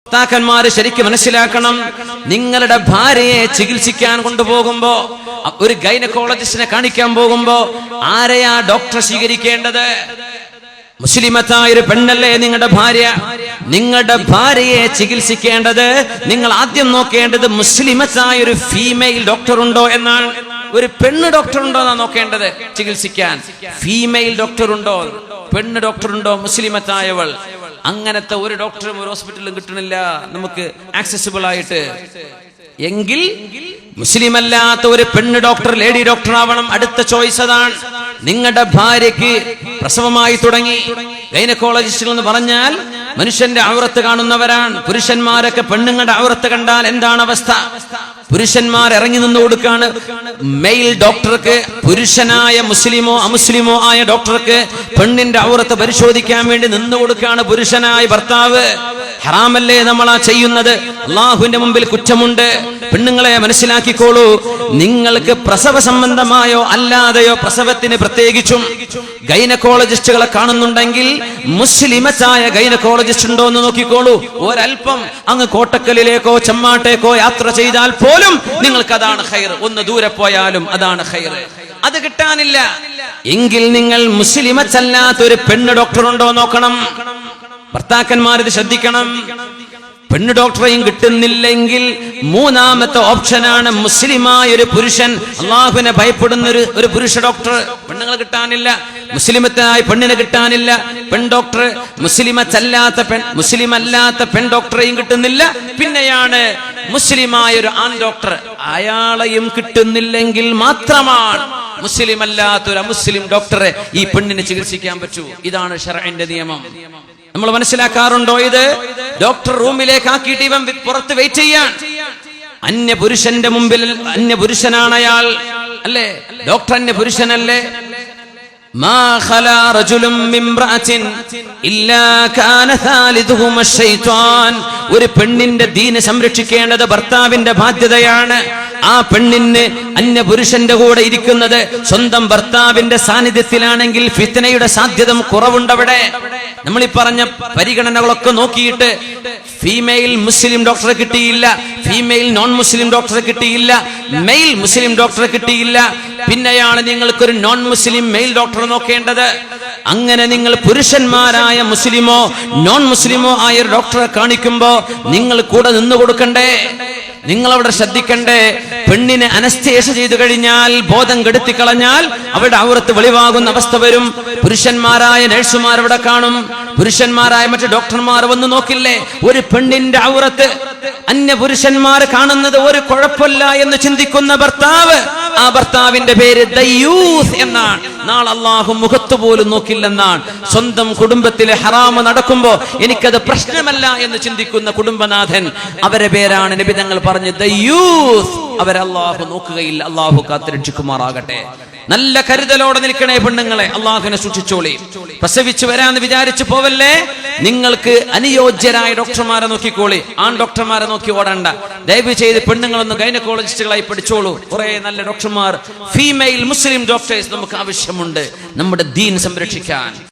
ഭർത്താക്കന്മാര് ശരിക്കും മനസ്സിലാക്കണം, നിങ്ങളുടെ ഭാര്യയെ ചികിത്സിക്കാൻ കൊണ്ടുപോകുമ്പോ, ഒരു ഗൈനക്കോളജിസ്റ്റിനെ കാണിക്കാൻ പോകുമ്പോ ആരെയാ ഡോക്ടർ സ്വീകരിക്കേണ്ടത്? മുസ്ലിമത്തായ ഒരു പെണ്ണല്ലേ നിങ്ങളുടെ ഭാര്യ. നിങ്ങളുടെ ഭാര്യയെ ചികിത്സിക്കേണ്ടത് നിങ്ങൾ ആദ്യം നോക്കേണ്ടത് മുസ്ലിമത്തായ ഒരു ഫീമെയിൽ ഡോക്ടർ ഉണ്ടോ എന്നാണ്. ഒരു പെണ്ണ് ഡോക്ടർ ഉണ്ടോ എന്നാ നോക്കേണ്ടത് ചികിത്സിക്കാൻ. ഫീമെയിൽ ഡോക്ടർ ഉണ്ടോ, പെണ്ണ് ഡോക്ടർ ഉണ്ടോ, മുസ്ലിമത്തായവൾ. അങ്ങനത്തെ ഒരു ഡോക്ടറും ഒരു ഹോസ്പിറ്റലിലും കിട്ടണില്ല നമുക്ക് ആക്സസിബിൾ ആയിട്ട്. എങ്കിൽ മുസ്ലിം അല്ലാത്ത ഒരു പെണ്ണ് ഡോക്ടർ, ലേഡി ഡോക്ടർ ആവണം. അടുത്ത ചോയ്സ് അതാണ്. നിങ്ങളുടെ ഭാര്യയ്ക്ക് പ്രസവമായി തുടങ്ങി, ഗൈനക്കോളജിസ്റ്റുകൾ എന്ന് പറഞ്ഞാൽ മനുഷ്യന്റെ ഔറത്ത് കാണുന്നവരാണ്. പുരുഷന്മാരൊക്കെ പെണ്ണുങ്ങളുടെ ഔറത്ത് കണ്ടാൽ എന്താണ് അവസ്ഥ? പുരുഷന്മാർ ഇറങ്ങി നിന്ന് കൊടുക്കാണ് മെയിൽ ഡോക്ടർക്ക്. പുരുഷനായ മുസ്ലിമോ അമുസ്ലിമോ ആയ ഡോക്ടർക്ക് പെണ്ണിന്റെ ഔറത്ത് പരിശോധിക്കാൻ വേണ്ടി നിന്ന് കൊടുക്കാണ് പുരുഷനായ ഭർത്താവ്. ഹറാമല്ലേ നമ്മളാ ചെയ്യുന്നത്? അള്ളാഹുവിന്റെ മുമ്പിൽ കുറ്റമുണ്ട്. പെണ്ണുങ്ങളെ മനസ്സിലാക്കിക്കോളൂ, നിങ്ങൾക്ക് പ്രസവ സംബന്ധമായോ അല്ലാതെയോ, പ്രസവത്തിന് പ്രത്യേകിച്ചും ഗൈനക്കോളജിസ്റ്റുകളെ കാണുന്നുണ്ടെങ്കിൽ മുസ്ലിമത്തായ ഗൈനക്കോളജിസ്റ്റ് ഉണ്ടോ എന്ന് നോക്കിക്കോളൂ. ഒരൽപ്പം അങ്ങ് കോട്ടക്കലിലേക്കോ ചെമ്മാട്ടേക്കോ യാത്ര ചെയ്താൽ പോലും നിങ്ങൾക്ക് അതാണ് ഖൈർ. ഒന്ന് ദൂരെ പോയാലും അതാണ് ഖൈർ. അത് കിട്ടാനില്ല എങ്കിൽ നിങ്ങൾ മുസ്ലിമത്തല്ലാത്ത ഒരു പെണ്ണ് ഡോക്ടർ ഉണ്ടോ നോക്കണം. ഭർത്താക്കന്മാരിത് ശ്രദ്ധിക്കണം. പെണ്ണ് ഡോക്ടറെയും കിട്ടുന്നില്ലെങ്കിൽ മൂന്നാമത്തെ ഓപ്ഷനാണ് മുസ്ലിമായ ഒരു പുരുഷൻ, അള്ളാഹുവിനെ ഭയപ്പെടുന്ന ഒരു പുരുഷ ഡോക്ടർ. പെണ്ണുങ്ങൾ കിട്ടാനില്ല, മുസ്ലിമത്തായ പെണ്ണിനെ കിട്ടാനില്ല. പെൺ ഡോക്ടർ, മുസ്ലിം അല്ലാത്ത പെൺ ഡോക്ടറെയും കിട്ടുന്നില്ല. പിന്നെയാണ് മുസ്ലിമായ ഒരു ആൺ ഡോക്ടർ, അയാളെയും കിട്ടുന്നില്ലെങ്കിൽ മാത്രമാണ് മുസ്ലിം അല്ലാത്തൊരു അമുസ്ലിം ഡോക്ടറെ ഈ പെണ്ണിനെ ചികിത്സിക്കാൻ പറ്റൂ. ഇതാണ് ശർഇന്റെ നിയമം. നമ്മൾ മനസ്സിലാക്കാറുണ്ടോ ഇത്? ഡോക്ടർ റൂമിലേക്ക് ആക്കിയിട്ട് ഇവൻ പുറത്ത് വെയിറ്റ് ചെയ്യാൻ. അന്യപുരുഷന്റെ മുമ്പിൽ, അന്യപുരുഷനാണ് അയാൾ അല്ലേ? ഡോക്ടർ അന്യപുരുഷനല്ലേ? മാ ഖലാ റജുലുൻ മിംറഅത്തിൻ ഇല്ലാ കാന സാലിദുഹുമാ ശൈത്വാൻ. ഒരു പെണ്ണിന്റെ ദീന് സംരക്ഷിക്കേണ്ടത് ഭർത്താവിന്റെ ബാധ്യതയാണ്. ആ പെണ്ണിന് അന്യപുരുഷന്റെ കൂടെ ഇരിക്കുന്നത് സ്വന്തം ഭർത്താവിന്റെ സാന്നിധ്യത്തിലാണെങ്കിൽ ഫിത്നയുടെ സാധ്യത കുറവുണ്ടവിടെ. നമ്മൾ ഈ പറഞ്ഞ പരിഗണനകളൊക്കെ നോക്കിയിട്ട് ഫീമെയിൽ മുസ്ലിം ഡോക്ടറെ കിട്ടിയില്ല, ഫീമെയിൽ നോൺ മുസ്ലിം ഡോക്ടറെ കിട്ടിയില്ല, മെയിൽ മുസ്ലിം ഡോക്ടറെ കിട്ടിയില്ല, പിന്നെയാണ് നിങ്ങൾക്കൊരു നോൺ മുസ്ലിം മെയിൽ ഡോക്ടറെ നോക്കേണ്ടത്. അങ്ങനെ നിങ്ങൾ പുരുഷന്മാരായ മുസ്ലിമോ നോൺ മുസ്ലിമോ ആയ ഒരു ഡോക്ടറെ കാണിക്കുമ്പോ നിങ്ങൾ കൂടെ നിന്ന് കൊടുക്കണ്ടേ? നിങ്ങളവിടെ ശ്രദ്ധിക്കണ്ടേ? പെണ്ണിനെ അനസ്തേഷ്യ ചെയ്തു കഴിഞ്ഞാൽ, ബോധം കെടുത്തി കളഞ്ഞാൽ അവരുടെ ഔറത്ത് വെളിവാകുന്ന അവസ്ഥ വരും. പുരുഷന്മാരായ നഴ്സുമാർ അവിടെ കാണും, പുരുഷന്മാരായ മറ്റു ഡോക്ടർമാർ വന്ന് നോക്കില്ലേ? ഒരു പെണ്ണിന്റെ ഔറത്ത് അന്യപുരുഷന്മാർ കാണുന്നത് ഒരു കുഴപ്പമില്ല എന്ന് ചിന്തിക്കുന്ന ഭർത്താവ്, ആ ഭർത്താവിന്റെ പേര് ദയ്യൂസ് എന്നാണ്. നാളെ അള്ളാഹു മുഖത്ത് പോലും നോക്കില്ലെന്നാണ്. സ്വന്തം കുടുംബത്തിലെ ഹറാമ് നടക്കുമ്പോ എനിക്കത് പ്രശ്നമല്ല എന്ന് ചിന്തിക്കുന്ന കുടുംബനാഥൻ, അവരെ പേരാണ് നബി തങ്ങൾ പറഞ്ഞ് ദയ്യൂസ്. അവരെ അള്ളാഹു നോക്കുകയില്ല. അള്ളാഹു കാത്തുരക്ഷിക്കുമാറാകട്ടെ. നല്ല കരുതലോടെ നിൽക്കണേ പെണ്ണുങ്ങളെ, അള്ളാഹുവിനെ സൂക്ഷിച്ചോളി. പ്രസവിച്ചു വരാന്ന് വിചാരിച്ചു പോവല്ലേ. നിങ്ങൾക്ക് അനുയോജ്യരായ ഡോക്ടർമാരെ നോക്കിക്കോളി, ആൺ ഡോക്ടർമാരെ നോക്കി ഓടണ്ട. ദയവ് ചെയ്ത് പെണ്ണുങ്ങളൊന്ന് ഗൈനക്കോളജിസ്റ്റുകളായി പഠിച്ചോളൂ. കുറെ നല്ല ഡോക്ടർമാർ, ഫീമെയിൽ മുസ്ലിം ഡോക്ടേഴ്സ് നമുക്ക് ആവശ്യമുണ്ട് നമ്മുടെ ദീൻ സംരക്ഷിക്കാൻ.